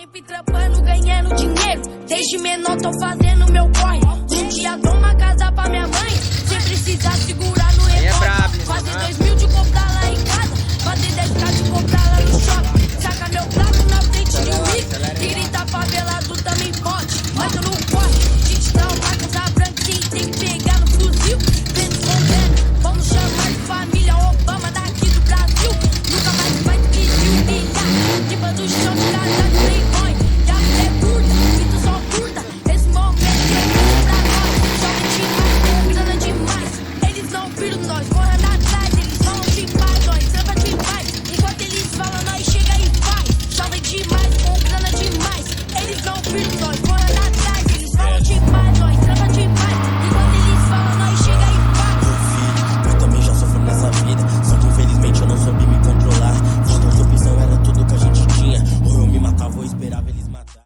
sempre trampando, ganhando dinheiro. Desde menor tô fazendo meu corre. Um dia dou uma casa pra minha mãe, sem precisar segurar no revólver. Fazer 2.000 de comprar lá em casa, fazer 10k de comprar lá no shopping. Saca meu prato na frente de um